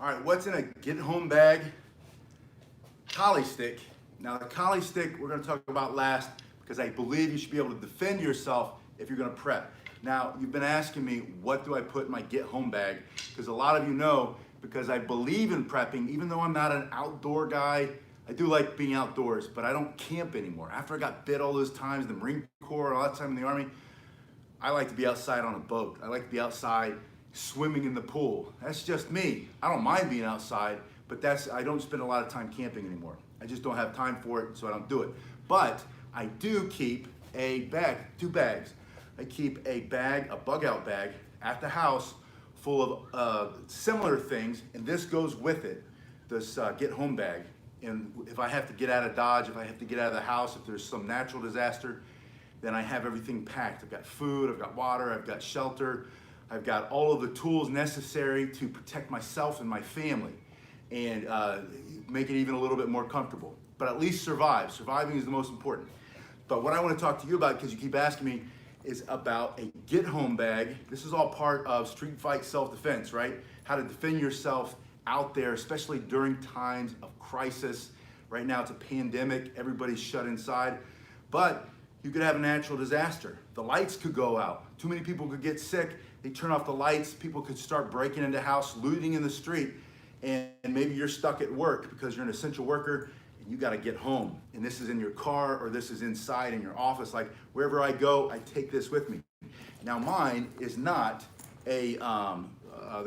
All right, what's in a get home bag? Collie stick. Now the collie stick we're going to talk about last because I believe you should be able to defend yourself if you're going to prep. Now you've been asking me what do I put in my get home bag, because a lot of you know, because I believe in prepping, even though I'm not an outdoor guy. I do like being outdoors, but I don't camp anymore. After I got bit all those times, the Marine Corps, all that time in the Army, I like to be outside on a boat. I like to be outside swimming in the pool. That's just me. I don't mind being outside, but I don't spend a lot of time camping anymore. I just don't have time for it, so I don't do it. But I do keep a bag, 2 bags. I keep a bag, a bug out bag at the house full of similar things, and this goes with it, this get home bag. And if I have to get out of Dodge, if I have to get out of the house, if there's some natural disaster, then I have everything packed. I've got food, I've got water, I've got shelter, I've got all of the tools necessary to protect myself and my family and make it even a little bit more comfortable. But at least survive. Surviving is the most important. But what I want to talk to you about, because you keep asking me, is about a get home bag. This is all part of street fight self-defense, right? How to defend yourself out there, especially during times of crisis. Right now it's a pandemic, everybody's shut inside. But you could have a natural disaster. The lights could go out. Too many people could get sick. They turn off the lights. People could start breaking into house, looting in the street. And maybe you're stuck at work because you're an essential worker and you got to get home. And this is in your car or this is inside in your office. Like wherever I go, I take this with me. Now mine is not the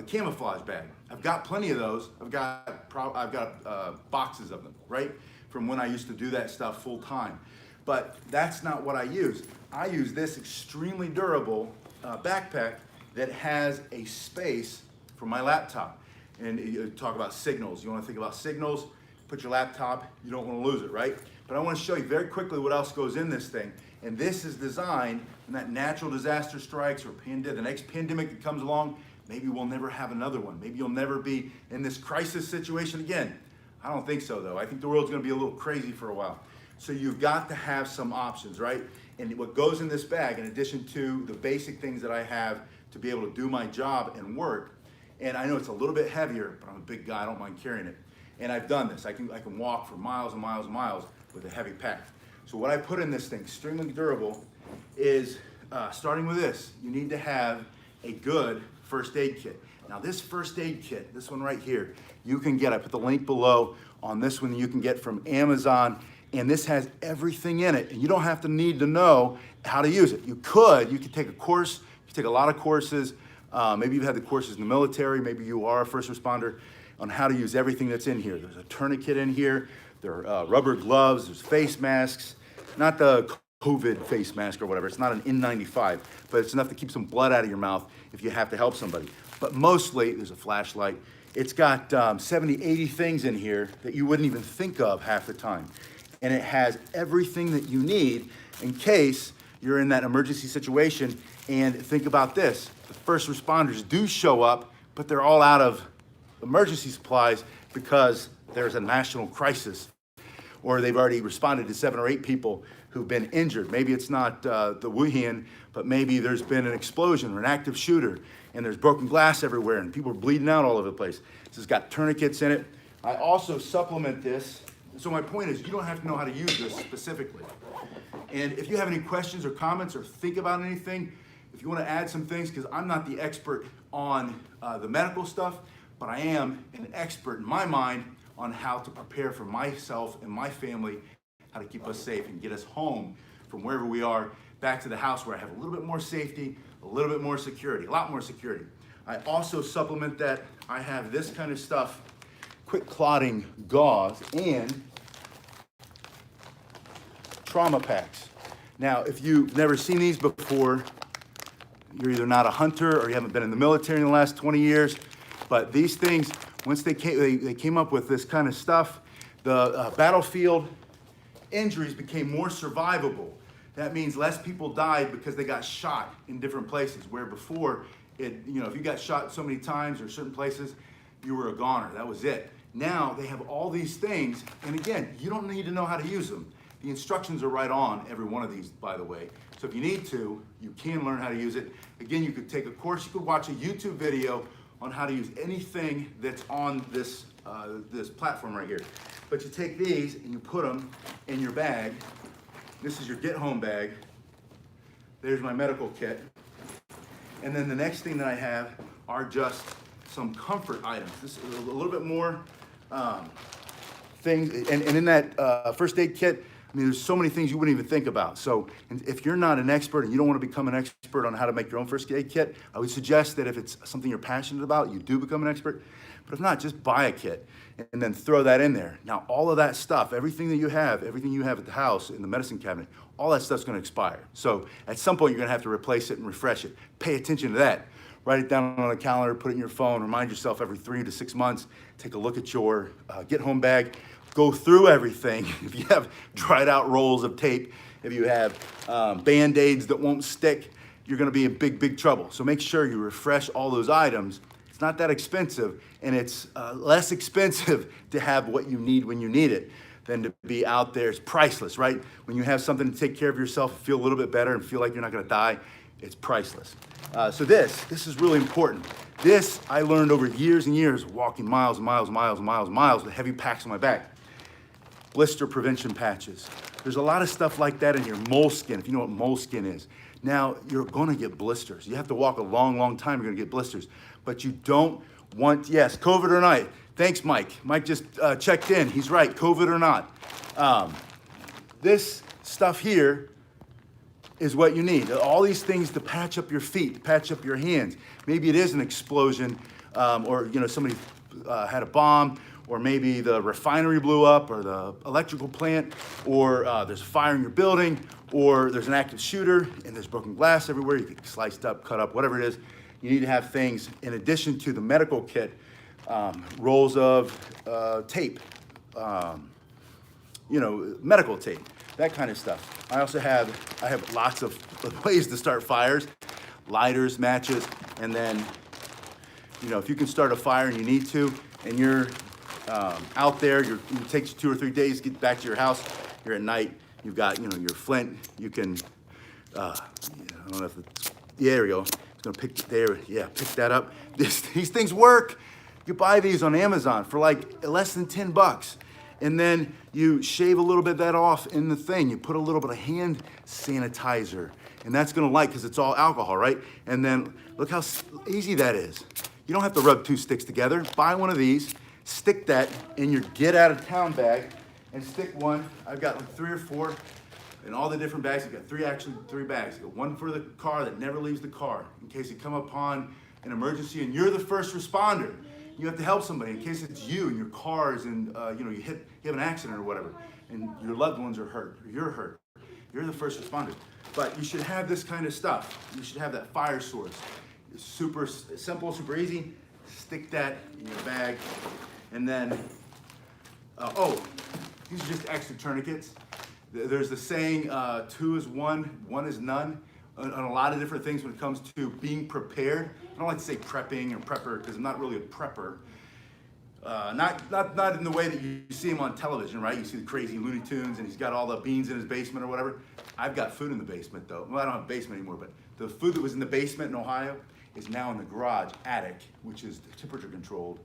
camouflage bag. I've got plenty of those. I've got boxes of them, right? From when I used to do that stuff full time. But that's not what I use. I use this extremely durable backpack that has a space for my laptop. And you talk about signals. You want to think about signals, put your laptop, you don't want to lose it, right? But I want to show you very quickly what else goes in this thing. And this is designed when that natural disaster strikes or the next pandemic that comes along, maybe we'll never have another one. Maybe you'll never be in this crisis situation again. I don't think so though. I think the world's going to be a little crazy for a while. So you've got to have some options, right? And what goes in this bag, in addition to the basic things that I have to be able to do my job and work, and I know it's a little bit heavier, but I'm a big guy, I don't mind carrying it. And I've done this. I can walk for miles and miles and miles with a heavy pack. So what I put in this thing, extremely durable, is starting with this. You need to have a good first aid kit. Now this first aid kit, this one right here, you can get, I put the link below on this one, you can get from Amazon. And this has everything in it, and you don't have to need to know how to use it. You could take a course, you take a lot of courses, maybe you've had the courses in the military, maybe you are a first responder, on how to use everything that's in here. There's a tourniquet in here, there are rubber gloves, there's face masks, not the COVID face mask or whatever, it's not an N95, but it's enough to keep some blood out of your mouth if you have to help somebody. But mostly, there's a flashlight, it's got 70, 80 things in here that you wouldn't even think of half the time. And it has everything that you need in case you're in that emergency situation. And think about this, the first responders do show up, but they're all out of emergency supplies because there's a national crisis, or they've already responded to 7 or 8 people who've been injured. Maybe it's not the Wuhan, but maybe there's been an explosion or an active shooter, and there's broken glass everywhere, and people are bleeding out all over the place. This has got tourniquets in it. I also supplement this. So my point is, you don't have to know how to use this specifically. And if you have any questions or comments or think about anything, if you want to add some things, because I'm not the expert on the medical stuff, but I am an expert in my mind on how to prepare for myself and my family, how to keep us safe and get us home from wherever we are back to the house where I have a little bit more safety, a little bit more security, a lot more security. I also supplement that. I have this kind of stuff, quick clotting gauze, and trauma packs. Now, if you've never seen these before, you're either not a hunter or you haven't been in the military in the last 20 years, but these things, once they came up with this kind of stuff, the battlefield injuries became more survivable. That means less people died because they got shot in different places, where before, if you got shot so many times or certain places, you were a goner, that was it. Now they have all these things, and again, you don't need to know how to use them. The instructions are right on every one of these, by the way. So if you need to, you can learn how to use it. Again, you could take a course, you could watch a YouTube video on how to use anything that's on this, this platform right here. But you take these and you put them in your bag. This is your get home bag. There's my medical kit. And then the next thing that I have are just some comfort items. This is a little bit more things. And in that first aid kit, I mean, there's so many things you wouldn't even think about. So if you're not an expert and you don't want to become an expert on how to make your own first aid kit, I would suggest that if it's something you're passionate about, you do become an expert. But if not, just buy a kit and then throw that in there. Now, all of that stuff, everything you have at the house, in the medicine cabinet, all that stuff's gonna expire. So at some point, you're gonna have to replace it and refresh it. Pay attention to that. Write it down on a calendar, put it in your phone, remind yourself every 3 to 6 months, take a look at your get home bag, go through everything. If you have dried out rolls of tape, if you have Band-Aids that won't stick, you're gonna be in big, big trouble. So make sure you refresh all those items. It's not that expensive, and it's less expensive to have what you need when you need it than to be out there. It's priceless, right? When you have something to take care of yourself, feel a little bit better and feel like you're not gonna die, it's priceless. So this is really important. This I learned over years and years, walking miles and miles and miles and miles and miles with heavy packs on my back. Blister prevention patches. There's a lot of stuff like that in here. Moleskin, if you know what moleskin is. Now, you're gonna get blisters. You have to walk a long, long time, you're gonna get blisters. But you don't want, yes, COVID or not. Thanks, Mike. Mike just checked in. He's right, COVID or not. This stuff here is what you need. All these things to patch up your feet, to patch up your hands. Maybe it is an explosion, or somebody had a bomb, or maybe the refinery blew up, or the electrical plant, or there's a fire in your building, or there's an active shooter, and there's broken glass everywhere. You get sliced up, cut up, whatever it is. You need to have things, in addition to the medical kit, rolls of tape, medical tape, that kind of stuff. I have lots of ways to start fires, lighters, matches, and then, if you can start a fire and you need to, and you're out there, it takes you 2 or 3 days to get back to your house, you're at night, you've got, your flint, you can, I don't know if it's, yeah, there we go. It's gonna pick that up. These things work. You buy these on Amazon for like less than $10. And then you shave a little bit of that off in the thing. You put a little bit of hand sanitizer, and that's gonna light because it's all alcohol, right? And then look how easy that is. You don't have to rub 2 sticks together. Buy one of these, stick that in your get out of town bag, and stick one. I've got like 3 or 4 in all the different bags. I've got 3 bags. I've got one for the car that never leaves the car in case you come upon an emergency and you're the first responder. You have to help somebody in case it's you and your cars and you have an accident or whatever, and your loved ones are hurt or you're hurt. You're the first responder. But you should have this kind of stuff. You should have that fire source. It's super simple, super easy. Stick that in your bag, and then these are just extra tourniquets. There's the saying, 2 is 1, 1 is none, on a lot of different things when it comes to being prepared. I don't like to say prepping or prepper because I'm not really a prepper. Not in the way that you see him on television, right? You see the crazy Looney Tunes and he's got all the beans in his basement or whatever. I've got food in the basement though. Well, I don't have a basement anymore, but the food that was in the basement in Ohio is now in the garage attic, which is temperature controlled.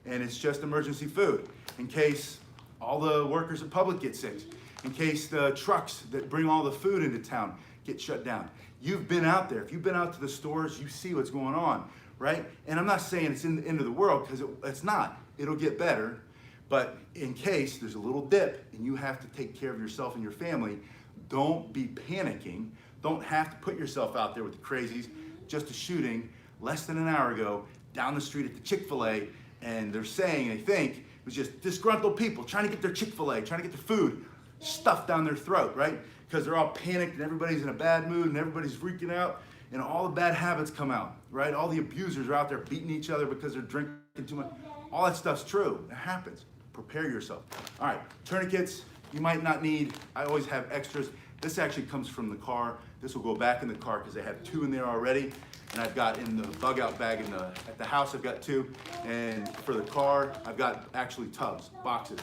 And it's just emergency food in case all the workers at Public get sick, in case the trucks that bring all the food into town get shut down. You've been out there. If you've been out to the stores, you see what's going on, right? And I'm not saying it's in the end of the world, because it's not. It'll get better. But in case there's a little dip and you have to take care of yourself and your family, don't be panicking. Don't have to put yourself out there with the crazies. Just a shooting less than an hour ago down the street at the Chick-fil-A, and they think it was just disgruntled people trying to get their Chick-fil-A, trying to get their food stuffed down their throat, right? Because they're all panicked and everybody's in a bad mood and everybody's freaking out, and all the bad habits come out, right? All the abusers are out there beating each other because they're drinking too much. All that stuff's true. It happens. Prepare yourself. All right, tourniquets, you might not need. I always have extras. This actually comes from the car. This will go back in the car because I have 2 in there already. And I've got in the bug out bag at the house, I've got 2. And for the car, I've got actually tubs, boxes.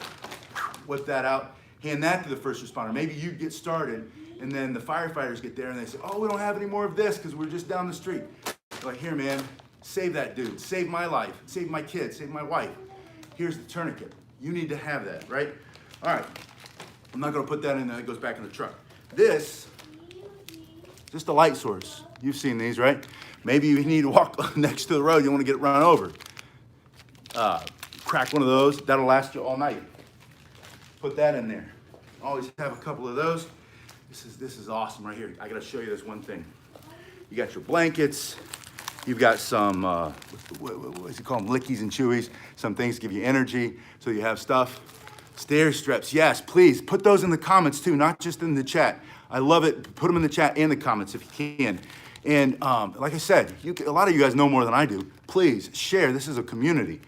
Whip that out, hand that to the first responder. Maybe you get started and then the firefighters get there and they say, oh, we don't have any more of this because we're just down the street. They're like, here, man, Save that dude, save my life, save my kids, save my wife. Here's the tourniquet. You need to have that, right? All right, I'm not gonna put that in there, it goes back in the truck. This, just a light source. You've seen these, right? Maybe you need to walk next to the road, you wanna get run over. Crack one of those, that'll last you all night. Put that in there. Always have a couple of those. This is awesome right here. I gotta show you this one thing. You got your blankets, you've got some, what does he call them, lickies and chewies, some things to give you energy, so you have stuff. Stair straps, yes, please, put those in the comments too, not just in the chat. I love it, put them in the chat and the comments if you can. And like I said, a lot of you guys know more than I do. Please share, this is a community.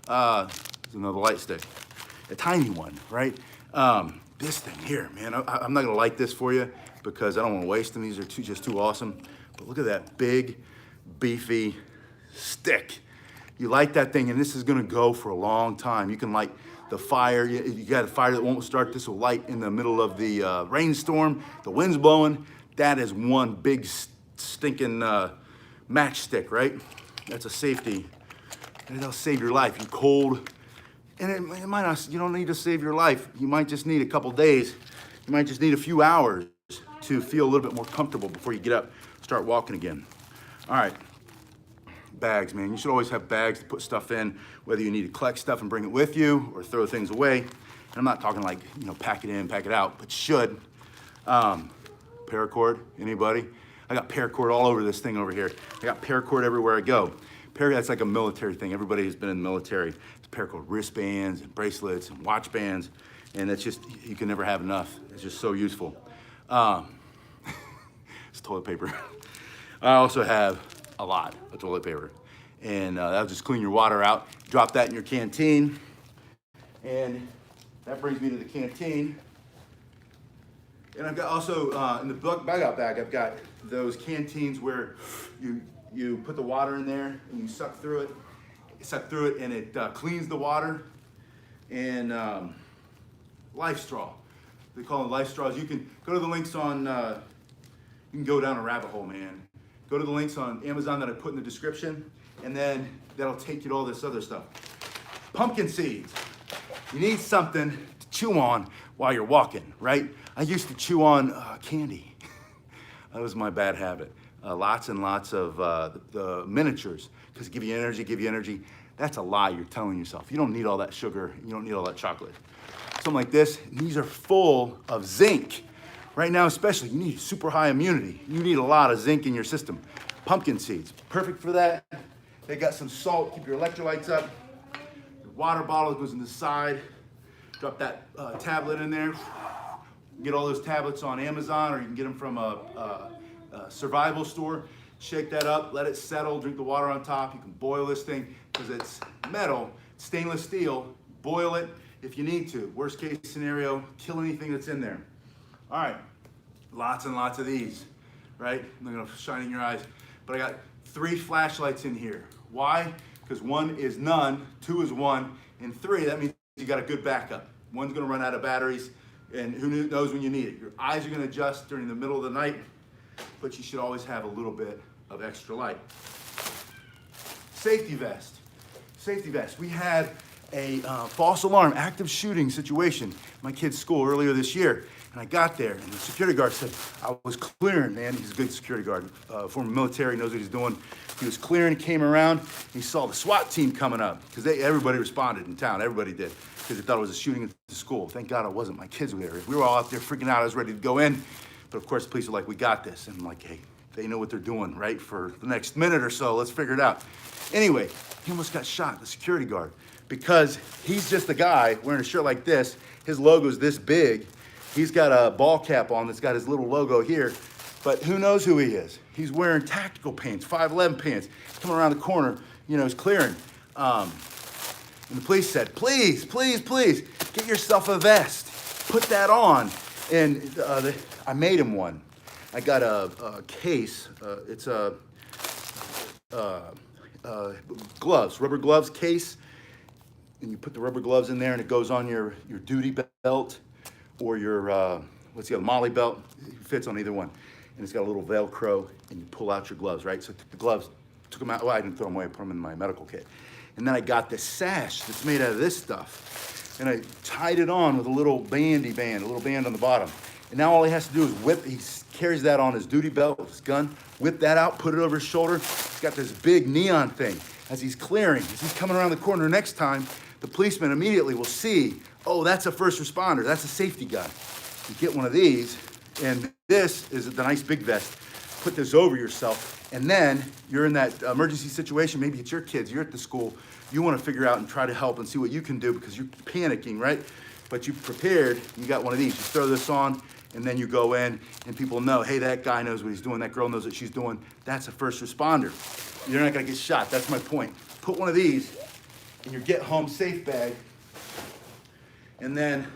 There's another light stick, a tiny one, right? This thing here, man, I'm not gonna light this for you because I don't wanna waste them. These are just too awesome. But look at that big, beefy stick. You light that thing and this is gonna go for a long time. You can light the fire. You got a fire that won't start. This will light in the middle of the rainstorm, the wind's blowing. That is one big stinking matchstick, right? That's a safety. That'll save your life. You're cold. And it might not, you don't need to save your life. You might just need a couple days. You might just need a few hours to feel a little bit more comfortable before you get up, start walking again. All right, bags, man. You should always have bags to put stuff in, whether you need to collect stuff and bring it with you or throw things away. And I'm not talking like, you know, pack it in, pack it out, but should. Paracord, anybody? I got paracord all over this thing over here. I got paracord everywhere I go. That's like a military thing. Everybody who's been in the military, it's paracord wristbands and bracelets and watch bands. And it's just, you can never have enough. It's just so useful. It's toilet paper. I also have a lot of toilet paper. And that'll just clean your water out. Drop that in your canteen. And that brings me to the canteen. And I've got also, in the bug out bag, I've got those canteens where you put the water in there and you suck through it and it cleans the water. And life straw, they call them life straws. You can go to the links on, you can go down a rabbit hole, man. Go to the links on Amazon that I put in the description, and then that'll take you to all this other stuff. Pumpkin seeds. You need something to chew on while you're walking, right? I used to chew on candy. That was my bad habit. Lots and lots of the miniatures, because give you energy. That's a lie you're telling yourself. You don't need all that sugar. You don't need all that chocolate. Something like this, these are full of zinc. Right now especially, you need super high immunity. You need a lot of zinc in your system. Pumpkin seeds, perfect for that. They got some salt, keep your electrolytes up. Your water bottle goes in the side. Drop that tablet in there. Get all those tablets on Amazon, or you can get them from a survival store. Shake that up, let it settle, drink the water on top. You can boil this thing because it's metal, stainless steel. Boil it if you need to. Worst case scenario, kill anything that's in there. All right, lots and lots of these, right? I'm not gonna shine in your eyes, but I got 3 flashlights in here. Why? Because 1 is none, 2 is 1, and 3, that means you got a good backup. 1's gonna run out of batteries, and who knows when you need it. Your eyes are gonna adjust during the middle of the night, but you should always have a little bit of extra light. Safety vest. Safety vest. We had a false alarm, active shooting situation at my kid's school earlier this year. And I got there, and the security guard said, I was clearing, man. He's a good security guard, former military, knows what he's doing. He was clearing, came around, and he saw the SWAT team coming up, because everybody responded in town, everybody did, because they thought it was a shooting at the school. Thank God it wasn't. My kids were there. We were all out there freaking out. I was ready to go in, but of course the police were like, we got this. And I'm like, hey, they know what they're doing, right? For the next minute or so, let's figure it out. Anyway, he almost got shot, the security guard, because he's just a guy wearing a shirt like this. His logo's this big. He's got a ball cap on that's got his little logo here, but who knows who he is? He's wearing tactical pants, 511 pants. He's coming around the corner, you know, he's clearing. And the police said, please, please, please, get yourself a vest. Put that on. And I made him one. I got a case. It's a gloves, rubber gloves case. And you put the rubber gloves in there, and it goes on your duty belt or your, what's the other, Molly belt. It fits on either one. And it's got a little Velcro, and you pull out your gloves, right? So I took the gloves, took them out. Well, I didn't throw them away. I put them in my medical kit. And then I got this sash that's made out of this stuff. And I tied it on with a little bandy band, a little band on the bottom. And now all he has to do is whip, he carries that on his duty belt with his gun, whip that out, put it over his shoulder. He's got this big neon thing. As he's clearing, as he's coming around the corner next time, the policeman immediately will see, oh, that's a first responder, that's a safety gun. You get one of these, and this is the nice big vest. Put this over yourself, and then you're in that emergency situation, maybe it's your kids, you're at the school, you wanna figure out and try to help and see what you can do because you're panicking, right? But you've prepared, you got one of these, you throw this on, and then you go in, and people know, hey, that guy knows what he's doing, that girl knows what she's doing, that's a first responder. You're not gonna get shot, that's my point. Put one of these in your get home safe bag, and then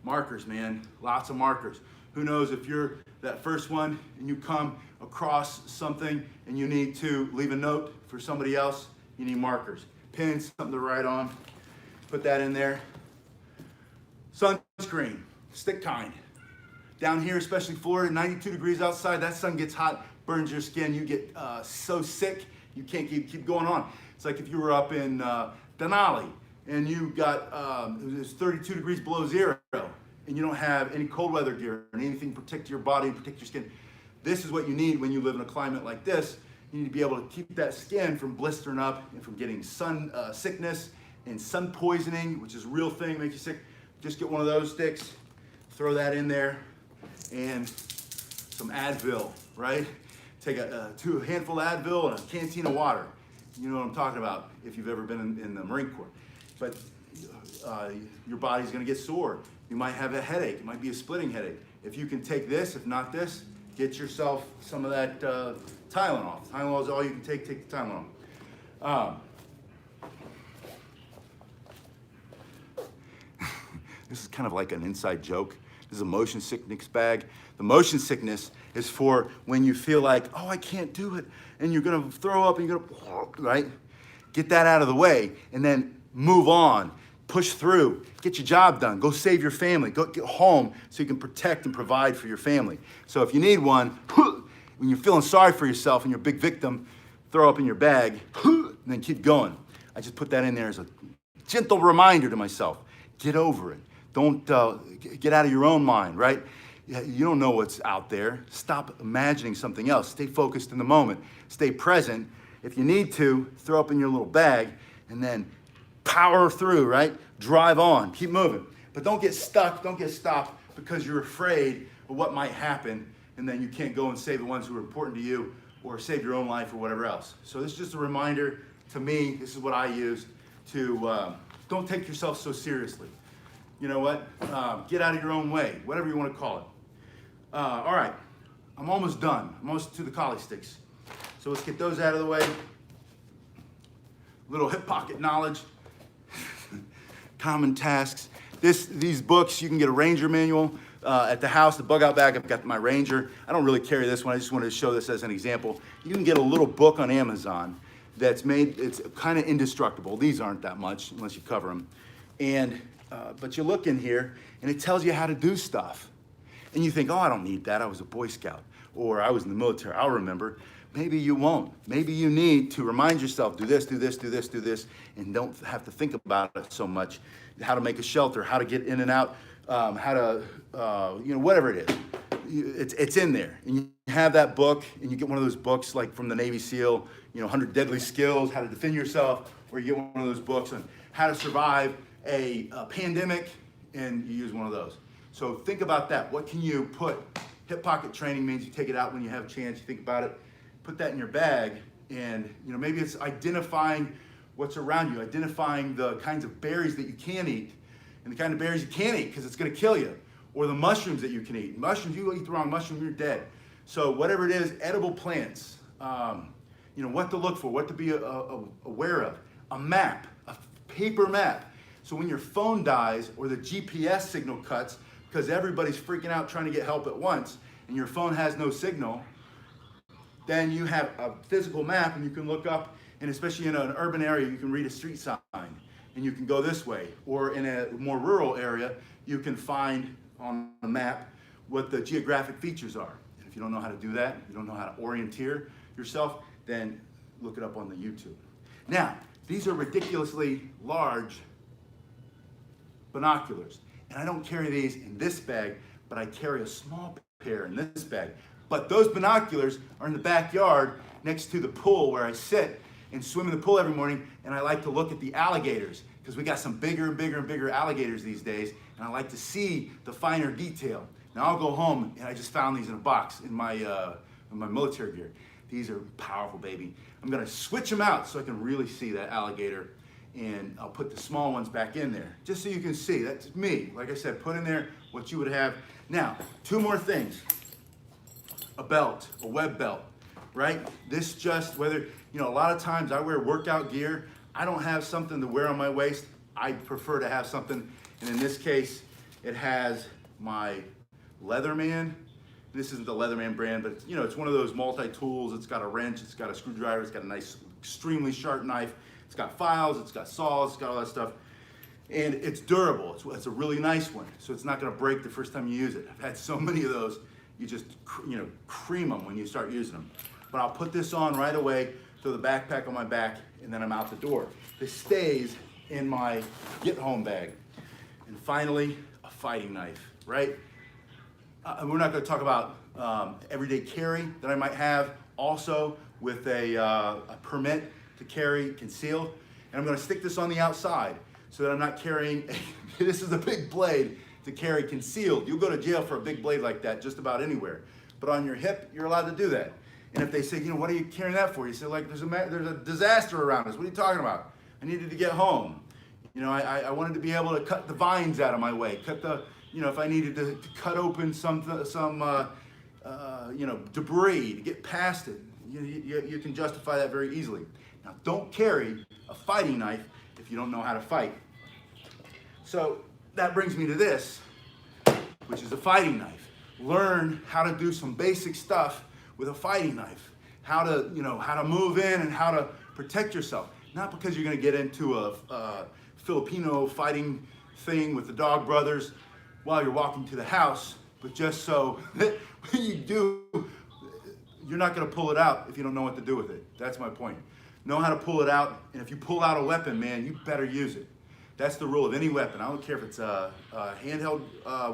markers, man, lots of markers. Who knows if you're that first one and you come across something and you need to leave a note for somebody else, you need markers. Pins, something to write on, put that in there. Sunscreen, stick kind. Down here, especially Florida, 92 degrees outside, that sun gets hot, burns your skin, you get so sick, you can't keep going on. It's like if you were up in Denali and you got, it was 32 degrees below zero, and you don't have any cold weather gear and anything to protect your body and protect your skin. This is what you need when you live in a climate like this. You need to be able to keep that skin from blistering up and from getting sun sickness and sun poisoning, which is a real thing, make you sick. Just get one of those sticks, throw that in there, and some Advil, right? Take a handful of Advil and a canteen of water. You know what I'm talking about if you've ever been in the Marine Corps. But your body's gonna get sore. You might have a headache, it might be a splitting headache. If you can take this, if not this, get yourself some of that Tylenol. Tylenol is all you can take the Tylenol. This is kind of like an inside joke. This is a motion sickness bag. The motion sickness is for when you feel like, oh, I can't do it, and you're gonna throw up and you're gonna, right? Get that out of the way and then move on, push through, get your job done, go save your family, go get home so you can protect and provide for your family. So if you need one, when you're feeling sorry for yourself and you're a big victim, throw up in your bag and then keep going. I just put that in there as a gentle reminder to myself. Get over it. Don't get out of your own mind, right? You don't know what's out there. Stop imagining something else. Stay focused in the moment. Stay present. If you need to, throw up in your little bag and then power through, right? Drive on, keep moving. But don't get stuck, don't get stopped because you're afraid of what might happen and then you can't go and save the ones who are important to you or save your own life or whatever else. So this is just a reminder to me, this is what I use to don't take yourself so seriously. You know what? Get out of your own way, whatever you want to call it. All right, I'm almost done. I'm almost to the collie sticks. So let's get those out of the way. Little hip pocket knowledge, common tasks. These books, you can get a Ranger manual at the house, the bug out bag, I've got my Ranger. I don't really carry this one, I just wanted to show this as an example. You can get a little book on Amazon that's made, it's kind of indestructible. These aren't that much unless you cover them. And but you look in here and it tells you how to do stuff. And you think, oh, I don't need that. I was a Boy Scout or I was in the military. I'll remember. Maybe you won't. Maybe you need to remind yourself, do this, do this, do this, do this, and don't have to think about it so much. How to make a shelter, how to get in and out, how to, whatever it is. It's in there. And you have that book and you get one of those books like from the Navy SEAL, 100 Deadly Skills, how to defend yourself, or you get one of those books on how to survive a pandemic, and you use one of those. So think about that. What can you put? Hip pocket training means you take it out when you have a chance, you think about it, put that in your bag, and maybe it's identifying what's around you, identifying the kinds of berries that you can eat, and the kind of berries you can't eat because it's gonna kill you, or the mushrooms that you can eat. Mushrooms, you eat the wrong mushroom, you're dead. So whatever it is, edible plants, what to look for, what to be aware of, a map, a paper map. So when your phone dies or the GPS signal cuts, because everybody's freaking out trying to get help at once, and your phone has no signal, then you have a physical map and you can look up, and especially in an urban area, you can read a street sign and you can go this way. Or in a more rural area, you can find on a map what the geographic features are. And if you don't know how to do that, you don't know how to orienteer yourself, then look it up on the YouTube. Now, these are ridiculously large binoculars. And I don't carry these in this bag, but I carry a small pair in this bag. But those binoculars are in the backyard next to the pool where I sit and swim in the pool every morning, and I like to look at the alligators because we got some bigger and bigger and bigger alligators these days, and I like to see the finer detail. Now I'll go home, and I just found these in a box in my military gear. These are powerful, baby. I'm gonna switch them out so I can really see that alligator, and I'll put the small ones back in there, just so you can see. That's me. Like I said, put in there what you would have. Now, two more things. A belt, a web belt, right? This just, whether, a lot of times I wear workout gear. I don't have something to wear on my waist. I prefer to have something, and in this case, it has my Leatherman. This isn't the Leatherman brand, but it's one of those multi-tools. It's got a wrench, it's got a screwdriver, it's got a nice, extremely sharp knife. It's got files, it's got saws, it's got all that stuff. And it's durable, it's a really nice one. So it's not gonna break the first time you use it. I've had so many of those, you just, cream them when you start using them. But I'll put this on right away, throw the backpack on my back, and then I'm out the door. This stays in my get home bag. And finally, a fighting knife, right? We're not gonna talk about everyday carry that I might have, also with a permit to carry concealed. And I'm gonna stick this on the outside so that I'm not carrying, this is a big blade to carry concealed. You'll go to jail for a big blade like that just about anywhere. But on your hip, you're allowed to do that. And if they say, what are you carrying that for? You say, like, there's a disaster around us. What are you talking about? I needed to get home. I wanted to be able to cut the vines out of my way, cut the, if I needed to cut open some debris to get past it. You can justify that very easily. Now, don't carry a fighting knife if you don't know how to fight. So that brings me to this, which is a fighting knife. Learn how to do some basic stuff with a fighting knife. How to move in and how to protect yourself. Not because you're gonna get into a Filipino fighting thing with the Dog Brothers while you're walking to the house, but just so that when you do, you're not gonna pull it out if you don't know what to do with it. That's my point. Know how to pull it out, and if you pull out a weapon, man, you better use it. That's the rule of any weapon. I don't care if it's a handheld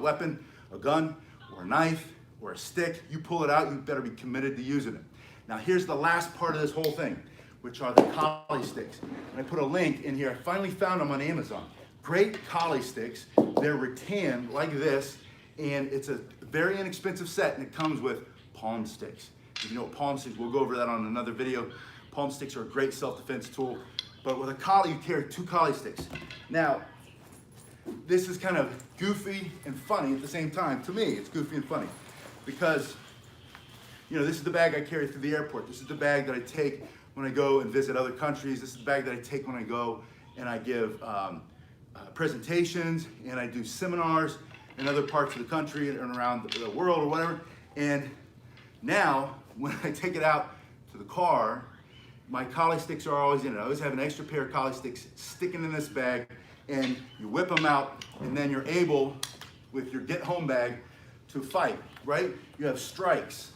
weapon, a gun, or a knife, or a stick. You pull it out, you better be committed to using it. Now here's the last part of this whole thing, which are the collie sticks. And I put a link in here. I finally found them on Amazon. Great collie sticks. They're rattan like this, and it's a very inexpensive set, and it comes with palm sticks. If you know what palm sticks, we'll go over that on another video. Palm sticks are a great self-defense tool, but with a collie, you carry 2 collie sticks. Now, this is kind of goofy and funny at the same time. To me, it's goofy and funny because, this is the bag I carry through the airport. This is the bag that I take when I go and visit other countries. This is the bag that I take when I go and I give presentations and I do seminars in other parts of the country and around the world or whatever. And now, when I take it out to the car, my collie sticks are always in it. I always have an extra pair of collie sticks sticking in this bag, and you whip them out, and then you're able, with your get home bag, to fight, right? You have strikes.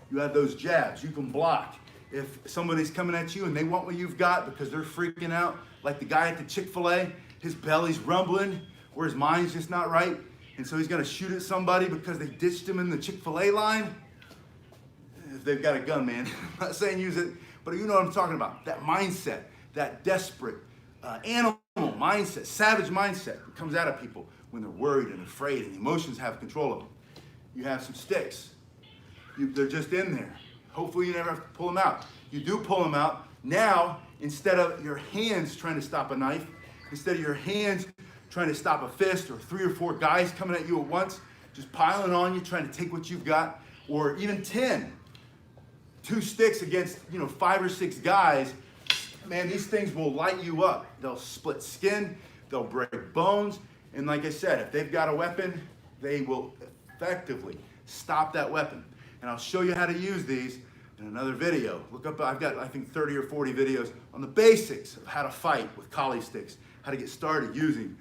You have those jabs. You can block. If somebody's coming at you and they want what you've got because they're freaking out, like the guy at the Chick-fil-A, his belly's rumbling, or his mind's just not right, and so he's gonna shoot at somebody because they ditched him in the Chick-fil-A line. If they've got a gun, man. I'm not saying use it, but you know what I'm talking about. That mindset, that desperate, animal mindset, savage mindset that comes out of people when they're worried and afraid and emotions have control of them. You have some sticks. They're just in there. Hopefully you never have to pull them out. You do pull them out. Now, instead of your hands trying to stop a knife, instead of your hands trying to stop a fist or 3 or 4 guys coming at you at once, just piling on you, trying to take what you've got, or even 10. 2 sticks against 5 or 6 guys, man, these things will light you up. They'll split skin, they'll break bones, and like I said, if they've got a weapon, they will effectively stop that weapon. And I'll show you how to use these in another video. Look up, I've got I think 30 or 40 videos on the basics of how to fight with collie sticks, how to get started using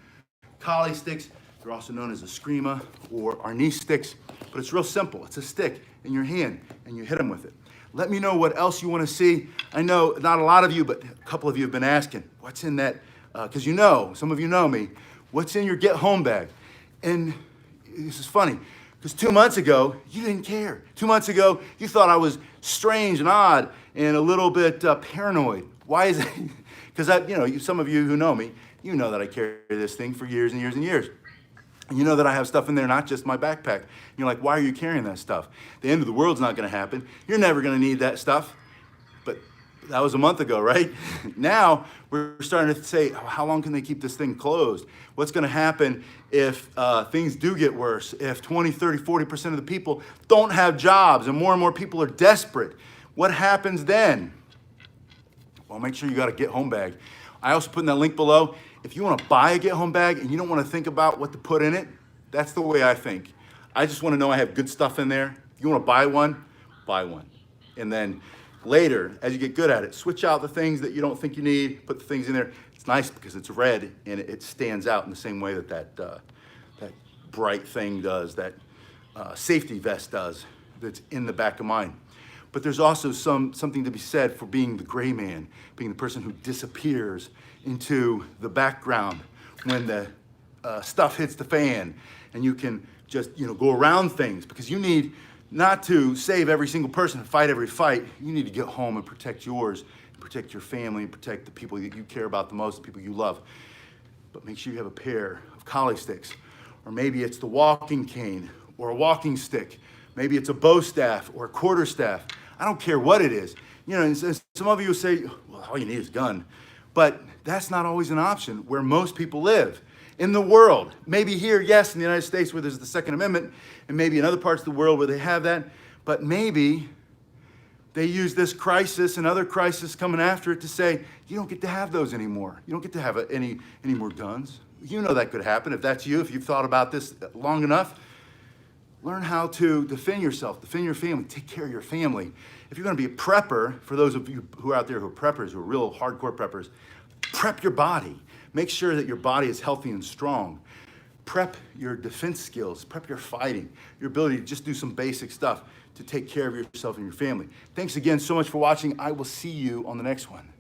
collie sticks. They're also known as eskrima or arnis sticks, but it's real simple. It's a stick in your hand and you hit them with it. Let me know what else you want to see. I know not a lot of you, but a couple of you have been asking, what's in that? Because some of you know me, what's in your get home bag? And this is funny, because 2 months ago, you didn't care. 2 months ago, you thought I was strange and odd and a little bit paranoid. Why is it? Because some of you who know me, you know that I carry this thing for years and years and years. And you know that I have stuff in there, not just my backpack. And you're like, why are you carrying that stuff? The end of the world's not going to happen. You're never going to need that stuff. But that was a month ago, right? Now we're starting to say, how long can they keep this thing closed? What's going to happen if things do get worse? If 20, 30, 40% of the people don't have jobs and more people are desperate? What happens then? Well, make sure you got a get home bag. I also put in that link below. If you want to buy a get home bag and you don't want to think about what to put in it, that's the way I think. I just want to know I have good stuff in there. If you want to buy one, buy one. And then later, as you get good at it, switch out the things that you don't think you need, put the things in there. It's nice because it's red and it stands out in the same way that bright thing does, that safety vest does, that's in the back of mine. But there's also something to be said for being the gray man, being the person who disappears into the background when the stuff hits the fan, and you can just go around things, because you need not to save every single person and fight every fight. You need to get home and protect yours, and protect your family, and protect the people that you care about the most, the people you love. But make sure you have a pair of collie sticks, or maybe it's the walking cane or a walking stick. Maybe it's a bow staff or a quarter staff. I don't care what it is. And some of you will say, well, all you need is a gun. But that's not always an option where most people live. In the world, maybe here, yes, in the United States where there's the Second Amendment, and maybe in other parts of the world where they have that, but maybe they use this crisis and other crises coming after it to say, you don't get to have those anymore. You don't get to have any more guns. You know that could happen. If that's you, if you've thought about this long enough, learn how to defend yourself, defend your family, take care of your family. If you're going to be a prepper, for those of you who are out there who are preppers, who are real hardcore preppers, prep your body. Make sure that your body is healthy and strong. Prep your defense skills, prep your fighting, your ability to just do some basic stuff to take care of yourself and your family. Thanks again so much for watching. I will see you on the next one.